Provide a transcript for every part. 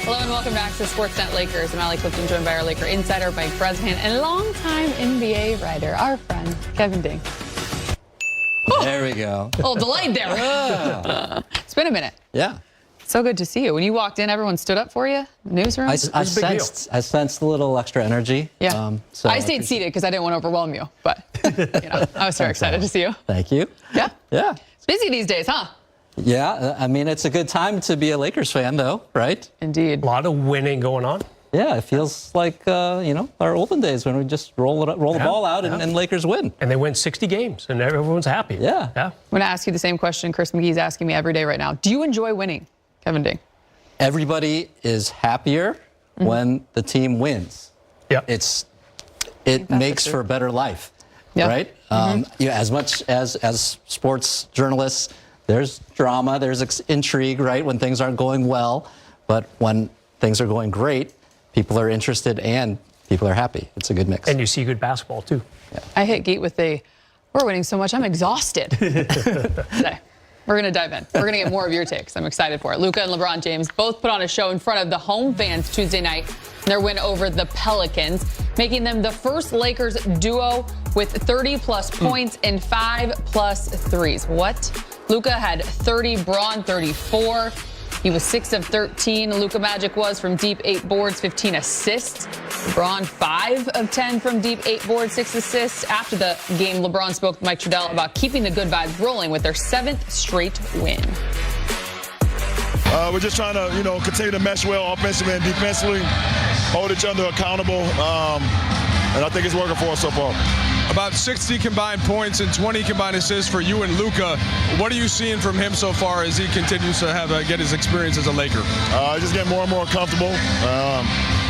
Hello and welcome back to Sportsnet Lakers. I'm Allie Clifton, joined by our Laker insider, Mike Bresnahan, and longtime NBA writer, our friend, Kevin Ding. There we go. A little delayed there. Yeah. It's been a minute. Yeah. So good to see you. When you walked in, everyone stood up for you? Newsroom? I sensed a little extra energy. Yeah. So I stayed seated because I didn't want to overwhelm you, but I was very excited to see you. Thank you. Yeah? Yeah. It's busy these days, huh? Yeah. I mean, it's a good time to be a Lakers fan, though, right? Indeed. A lot of winning going on. Yeah, it feels like, our olden days when we just roll the ball out and Lakers win. And they win 60 games, and everyone's happy. Yeah. Yeah. I'm going to ask you the same question Chris McGee's asking me every day right now. Do you enjoy winning, Kevin Ding? Everybody is happier when the team wins. Yeah. It makes for a better life, right? As much as sports journalists, there's drama, there's intrigue, right, when things aren't going well. But when things are going great, people are interested and people are happy. It's a good mix. And you see good basketball, too. Yeah. I hit Gate with we're winning so much, I'm exhausted today. We're going to dive in. We're going to get more of your takes. I'm excited for it. Luka and LeBron James both put on a show in front of the home fans Tuesday night in their win over the Pelicans, making them the first Lakers duo with 30-plus points and 5-plus threes. What? Luka had 30, Bron 34. He was 6 of 13. Luka Magic was from deep, 8 boards, 15 assists. LeBron 5 of 10 from deep, 8 boards, 6 assists. After the game, LeBron spoke with Mike Trudell about keeping the good vibes rolling with their 7th straight win. We're just trying to, continue to mesh well offensively and defensively, hold each other accountable, and I think it's working for us so far. About 60 combined points and 20 combined assists for you and Luka. What are you seeing from him so far as he continues to get his experience as a Laker? Just getting more and more comfortable,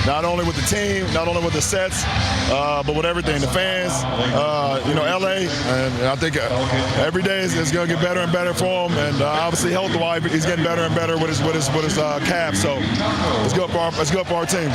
not only with the team, not only with the sets, but with everything. The fans, LA, and I think every day is going to get better and better for him. And obviously, health-wise, he's getting better and better with his calf. So it's good for our team.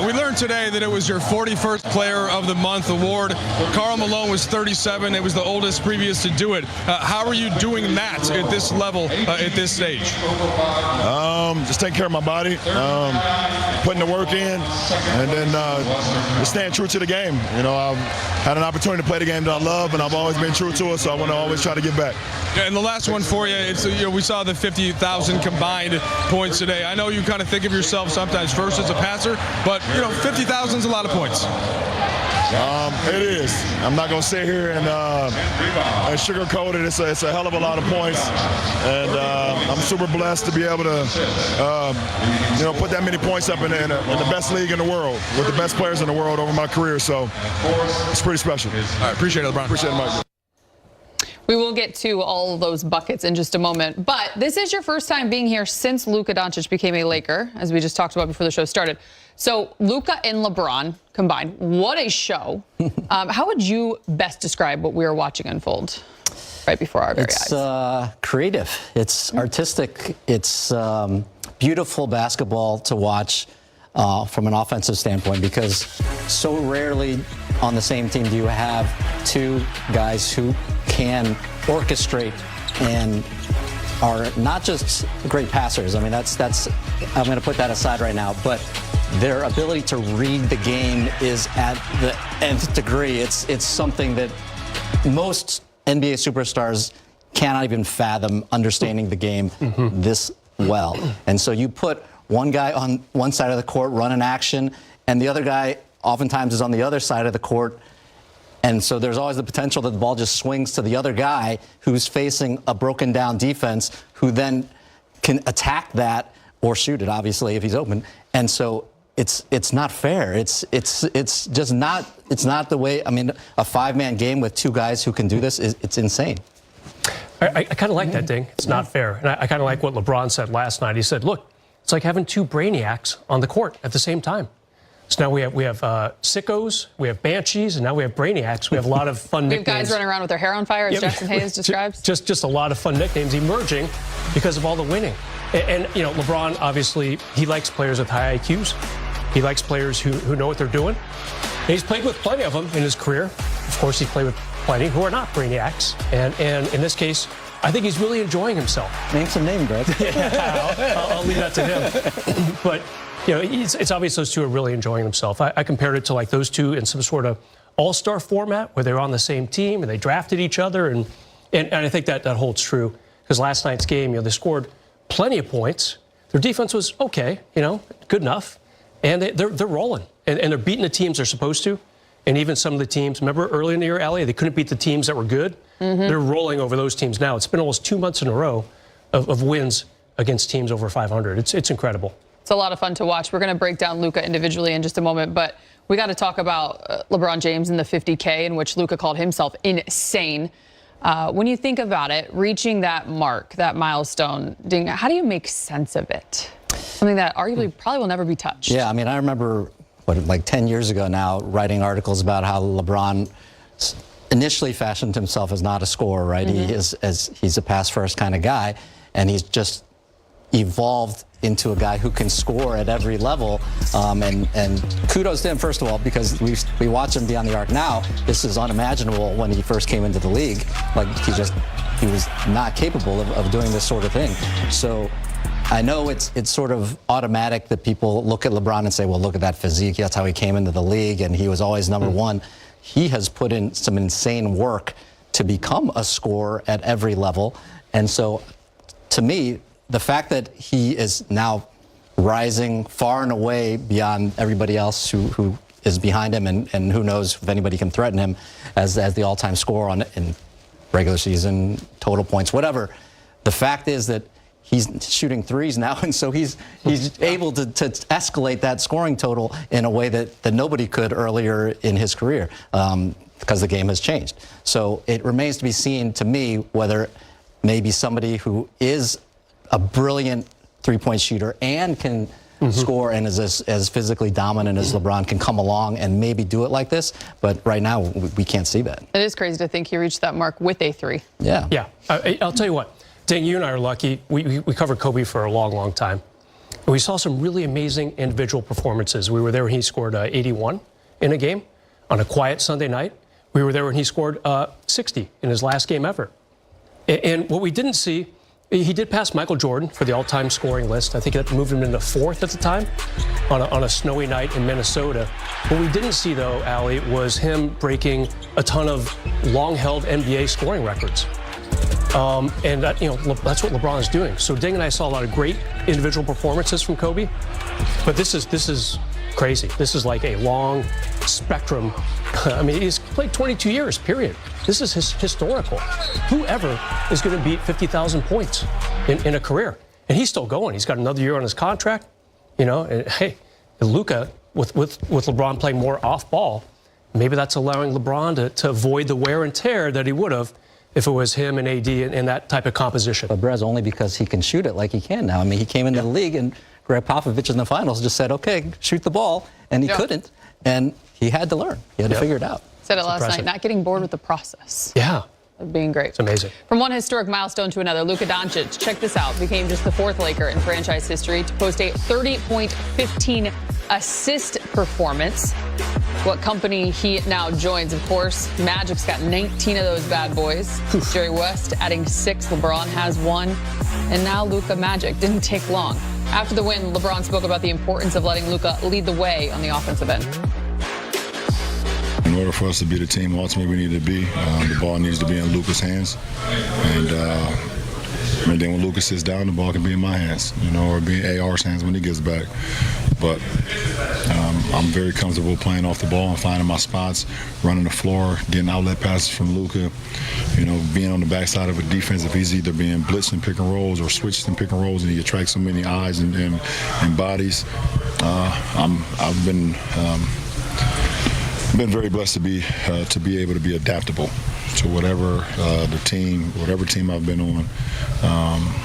We learned today that it was your 41st Player of the Month award. Karl Malone was 37. It was the oldest previous to do it. How are you doing that at this level, at this stage? Just taking care of my body, putting the work in, and then just staying true to the game. I've had an opportunity to play the game that I love, and I've always been true to it, so I want to always try to give back. And the last one for you, it's we saw the 50,000 combined points today. I know you kind of think of yourself sometimes first as a passer, but 50,000 is a lot of points. It is. I'm not going to sit here and sugarcoat it. It's a hell of a lot of points, and I'm super blessed to be able to, put that many points up in the best league in the world with the best players in the world over my career. So it's pretty special. All right, appreciate it, LeBron. Appreciate it, Mike. We will get to all of those buckets in just a moment. But this is your first time being here since Luka Doncic became a Laker, as we just talked about before the show started. So Luka and LeBron combined, what a show. How would you best describe what we were watching unfold right before our very eyes? It's creative. It's artistic. It's beautiful basketball to watch from an offensive standpoint, because so rarely on the same team do you have two guys who can orchestrate and are not just great passers. I mean, that's I'm going to put that aside right now, but their ability to read the game is at the nth degree. It's something that most NBA superstars cannot even fathom, understanding the game this well. And so you put one guy on one side of the court running action, and the other guy oftentimes is on the other side of the court. And so there's always the potential that the ball just swings to the other guy who's facing a broken down defense, who then can attack that or shoot it, obviously, if he's open. And so it's not fair. It's just not, it's not the way. I mean, a 5-man game with two guys who can do this it's insane. I kind of like that, Ding. It's not fair. And I kind of like what LeBron said last night. He said, look, it's like having two brainiacs on the court at the same time. So now we have sickos, we have banshees, and now we have brainiacs. We have a lot of fun nicknames. We have guys running around with their hair on fire, as Jackson Hayes describes. Just a lot of fun nicknames emerging because of all the winning. And LeBron, obviously, he likes players with high IQs. He likes players who know what they're doing. And he's played with plenty of them in his career. Of course, he's played with plenty who are not brainiacs. And in this case, I think he's really enjoying himself. Name some name, Greg. I'll leave that to him. But, it's obvious those two are really enjoying themselves. I compared it to like those two in some sort of all-star format where they were on the same team and they drafted each other. And I think that holds true because last night's game, they scored plenty of points. Their defense was okay, good enough. And they're rolling. And they're beating the teams they're supposed to. And even some of the teams, remember early in the year, Allie, they couldn't beat the teams that were good. They're rolling over those teams now. It's been almost 2 months in a row of wins against teams over 500. It's incredible. It's a lot of fun to watch. We're going to break down Luka individually in just a moment, but we got to talk about LeBron James and the 50K, in which Luka called himself insane. When you think about it, reaching that mark, that milestone, how do you make sense of it? Something that arguably probably will never be touched. Yeah, I mean, I remember, like 10 years ago now, writing articles about how LeBron initially fashioned himself as not a scorer, right? He's a pass-first kind of guy, and he's just evolved into a guy who can score at every level. And kudos to him, first of all, because we watch him beyond the arc now. This is unimaginable when he first came into the league. Like, he was not capable of doing this sort of thing. So I know it's sort of automatic that people look at LeBron and say, well, look at that physique. That's how he came into the league, and he was always number one. He has put in some insane work to become a scorer at every level. And so, to me, the fact that he is now rising far and away beyond everybody else who is behind him, and who knows if anybody can threaten him as the all-time scorer in regular season, total points, whatever. The fact is that he's shooting threes now, and so he's able to escalate that scoring total in a way that nobody could earlier in his career, because the game has changed. So it remains to be seen, to me, whether maybe somebody who is a brilliant three-point shooter and can score and is as physically dominant as LeBron can come along and maybe do it like this. But right now, we can't see that. It is crazy to think he reached that mark with a three. Yeah. Yeah. I'll tell you what. Dang, you and I are lucky. We covered Kobe for a long, long time. And we saw some really amazing individual performances. We were there when he scored 81 in a game on a quiet Sunday night. We were there when he scored 60 in his last game ever. And what we didn't see, he did pass Michael Jordan for the all-time scoring list. I think that moved him into fourth at the time on a snowy night in Minnesota. What we didn't see, though, Allie, was him breaking a ton of long-held NBA scoring records. And that's what LeBron is doing. So Ding and I saw a lot of great individual performances from Kobe, but this is crazy. This is like a long spectrum. I mean, he's played 22 years, period. This is historical. Whoever is going to beat 50,000 points in a career, and he's still going. He's got another year on his contract, And hey, Luka with LeBron playing more off ball, maybe that's allowing LeBron to avoid the wear and tear that he would have if it was him and AD in that type of composition. But Brez, only because he can shoot it like he can now. I mean, he came into the league, and Greg Popovich in the finals just said, okay, shoot the ball, and he couldn't. And he had to learn. He had to figure it out. Said it last night, not getting bored with the process. Yeah. Of being great. It's amazing. From one historic milestone to another, Luka Doncic, check this out, became just the fourth Laker in franchise history to post a 30-point, 15-assist performance. What company he now joins, of course. Magic's got 19 of those bad boys. Jerry West adding 6. LeBron has 1. And now Luka Magic. Didn't take long. After the win, LeBron spoke about the importance of letting Luka lead the way on the offensive end. In order for us to be the team ultimately we need to be, the ball needs to be in Luka's hands. And then when Luka sits down, the ball can be in my hands, or be in AR's hands when he gets back. But I'm very comfortable playing off the ball and finding my spots, running the floor, getting outlet passes from Luka, being on the backside of a defense. If he's either being blitzed in pick and rolls or switched in pick and rolls, and he attracts so many eyes and bodies, I've been very blessed to be able to be adaptable to whatever team I've been on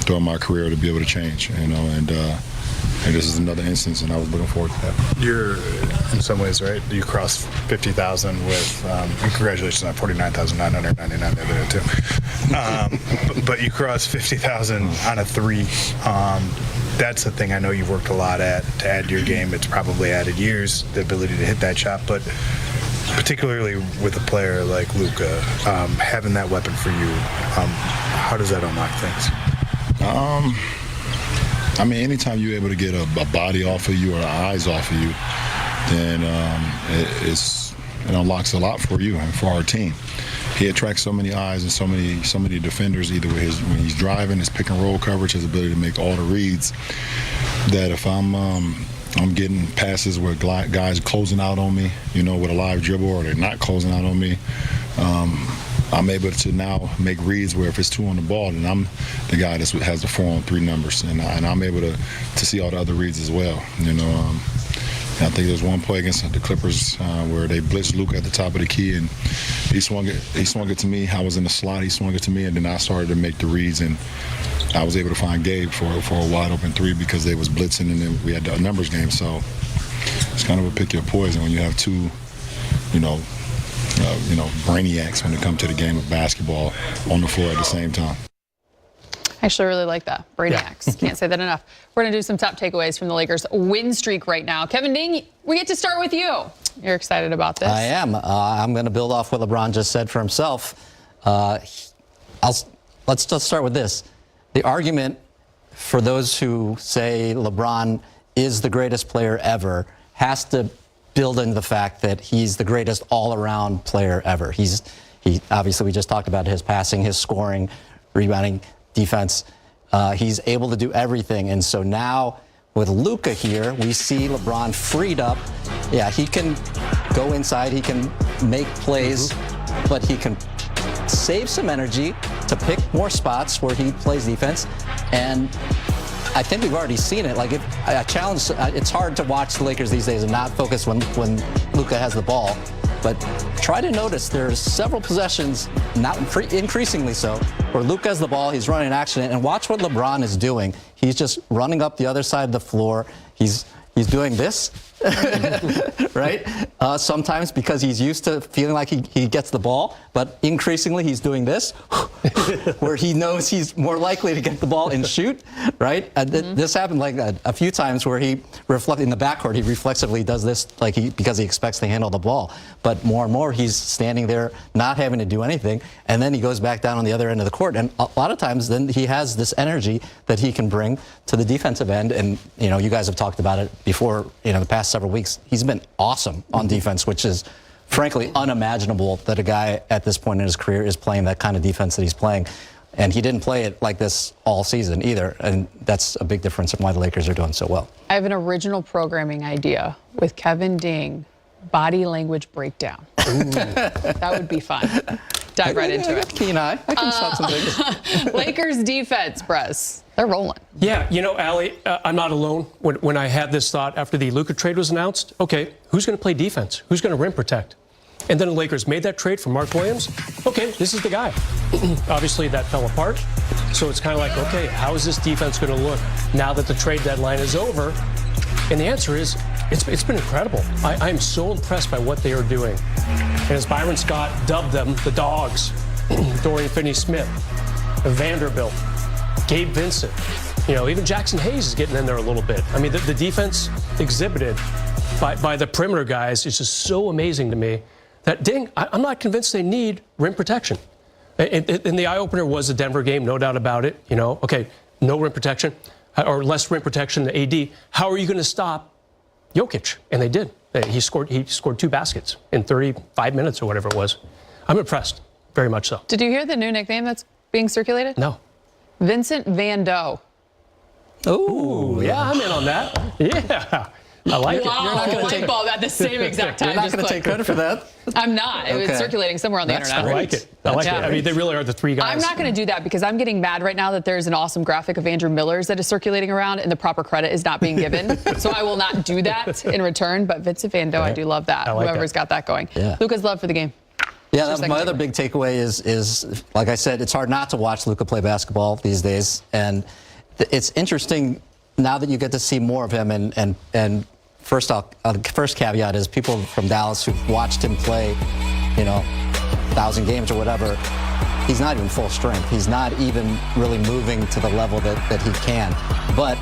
throughout my career, to be able to change, and this is another instance, and I was looking forward to that. You're, in some ways, right, you crossed 50,000 with, and congratulations on 49,999 the other day, too. But you crossed 50,000 on a three. That's the thing I know you've worked a lot at to add to your game. It's probably added years, the ability to hit that shot, but particularly with a player like Luka, having that weapon for you, how does that unlock things? I mean, anytime you're able to get a body off of you or eyes off of you, then it unlocks a lot for you and for our team. He attracts so many eyes and so many defenders, either when he's driving, his pick and roll coverage, his ability to make all the reads, that if I'm getting passes where guys closing out on me, with a live dribble, or they're not closing out on me, I'm able to now make reads where if it's 2 on the ball, then I'm the guy that has the 4-on-3 numbers, and I'm able to see all the other reads as well. I think there's one play against the Clippers where they blitzed Luka at the top of the key, and he swung it to me. I was in the slot. He swung it to me, and then I started to make the reads, and I was able to find Gabe for a wide open 3 because they was blitzing, and then we had a numbers game. So it's kind of a pick your poison when you have 2, brainiacs when it comes to the game of basketball on the floor at the same time. I actually really like that. Brainiacs. Yeah. Can't say that enough. We're going to do some top takeaways from the Lakers' win streak right now. Kevin Ding, we get to start with you. You're excited about this? I am. I'm going to build off what LeBron just said for himself. Let's just start with this. The argument for those who say LeBron is the greatest player ever has to build into the fact that he's the greatest all-around player ever. He obviously, we just talked about his passing, his scoring, rebounding, defense. He's able to do everything. And so now with Luka here, we see LeBron freed up. Yeah, he can go inside. He can make plays, but he can save some energy to pick more spots where he plays defense. And I think we've already seen it. Like, it's hard to watch the Lakers these days and not focus when Luka has the ball. But try to notice there's several possessions, not increasingly so, where Luka has the ball, he's running an action, and watch what LeBron is doing. He's just running up the other side of the floor. He's doing this, right? Sometimes because he's used to feeling like he gets the ball, but increasingly he's doing this, where he knows he's more likely to get the ball and shoot, right? This happened like a few times where in the backcourt, he reflexively does this because he expects to handle the ball. But more and more, he's standing there not having to do anything, and then he goes back down on the other end of the court. And a lot of times, then he has this energy that he can bring to the defensive end. And you guys have talked about it before. The past several weeks, he's been awesome on defense, which is frankly unimaginable that a guy at this point in his career is playing that kind of defense that he's playing. And he didn't play it like this all season either. And that's a big difference in why the Lakers are doing so well. I have an original programming idea with Kevin Ding, body language breakdown. That would be fun. Dive right into it. Keen eye. I can spot some things. Lakers defense, Brez. They're rolling. Yeah, Allie, I'm not alone. When I had this thought after the Luka trade was announced, okay, who's going to play defense? Who's going to rim protect? And then the Lakers made that trade for Mark Williams. Okay, this is the guy. Obviously, that fell apart. So it's kind of like, okay, how is this defense going to look now that the trade deadline is over? And the answer is, it's been incredible. I am so impressed by what they are doing. And as Byron Scott dubbed them, the dogs, Dorian Finney-Smith, Vanderbilt, Gabe Vincent, even Jackson Hayes is getting in there a little bit. I mean, the defense exhibited by the perimeter guys is just so amazing to me that, I'm not convinced they need rim protection. And the eye-opener was the Denver game, no doubt about it. Okay, no rim protection, or less rim protection than AD. How are you going to stop Jokic? And they did. He scored 2 baskets in 35 minutes or whatever it was. I'm impressed, very much so. Did you hear the new nickname that's being circulated? No. Vincent Van Doe. Oh, yeah, I'm in on that. Yeah, I like it. You're not going to take ball at the same exact time. You're not going to take credit for that? I'm not. It was circulating somewhere on the internet. I like it. I like it. I mean, they really are the 3 guys. I'm not going to do that because I'm getting mad right now that there's an awesome graphic of Andrew Miller's that is circulating around and the proper credit is not being given. So I will not do that in return. But Vincent Van Doe, I do love that. Whoever's got that going. Yeah. Luka's love for the game. Yeah, my other big takeaway is, like I said, it's hard not to watch Luka play basketball these days. And it's interesting now that you get to see more of him. And first caveat is people from Dallas who've watched him play, 1,000 games or whatever, he's not even full strength. He's not even really moving to the level that he can. But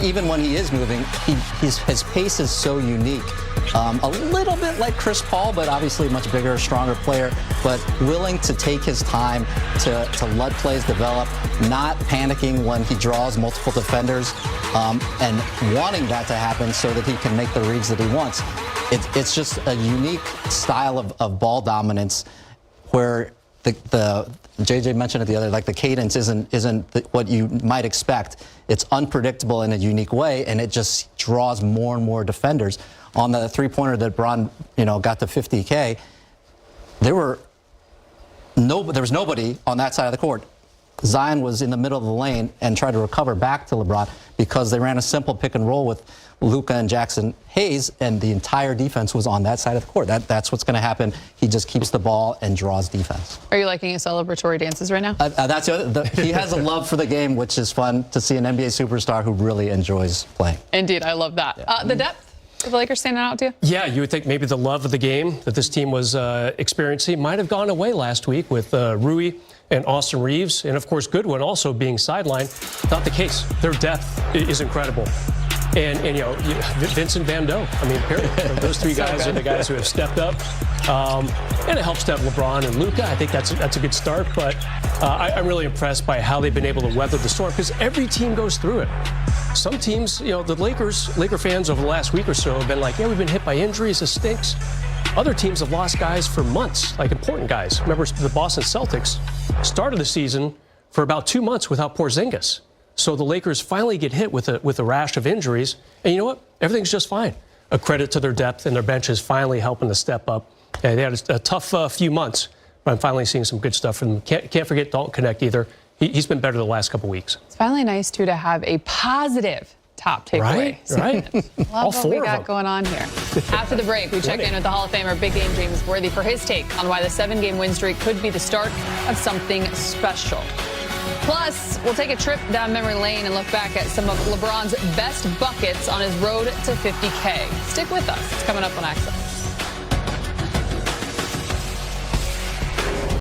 even when he is moving, his pace is so unique. A little bit like Chris Paul, but obviously a much bigger, stronger player, but willing to take his time to let plays develop, not panicking when he draws multiple defenders, and wanting that to happen so that he can make the reads that he wants. It's just a unique style of ball dominance where the JJ mentioned it the other, like the cadence isn't what you might expect. It's unpredictable in a unique way, and it just draws more and more defenders. On the three-pointer that Bron, got to 50K, there was nobody on that side of the court. Zion was in the middle of the lane and tried to recover back to LeBron because they ran a simple pick and roll with Luka and Jackson Hayes, and the entire defense was on that side of the court. That's what's going to happen. He just keeps the ball and draws defense. Are you liking his celebratory dances right now? He has a love for the game, which is fun to see an NBA superstar who really enjoys playing. Indeed, I love that. Yeah. The depth of the Lakers standing out to you? Yeah, you would think maybe the love of the game that this team was experiencing might have gone away last week with Rui and Austin Reeves, and of course Goodwin also being sidelined. Not the case. Their depth is incredible. And Vincent Van Doe. I mean, period. Those three guys are the guys who have stepped up. And it helps to have LeBron and Luka. I think that's a good start. But I'm really impressed by how they've been able to weather the storm, because every team goes through it. Some teams, the Laker fans over the last week or so have been like, yeah, we've been hit by injuries. This stinks. Other teams have lost guys for months, like important guys. Remember, the Boston Celtics started the season for about 2 months without Porzingis. So the Lakers finally get hit with a rash of injuries. And you know what? Everything's just fine. A credit to their depth, and their bench is finally helping to step up. They had a tough few months, but I'm finally seeing some good stuff from them. Can't forget Dalton Connect either. He's been better the last couple weeks. It's finally nice, too, to have a positive top takeaway. Right. Love what we got going on here. After the break, we check in with the Hall of Famer Big Game James Worthy for his take on why the 7-game win streak could be the start of something special. Plus, we'll take a trip down memory lane and look back at some of LeBron's best buckets on his road to 50K. Stick with us. It's coming up on Access.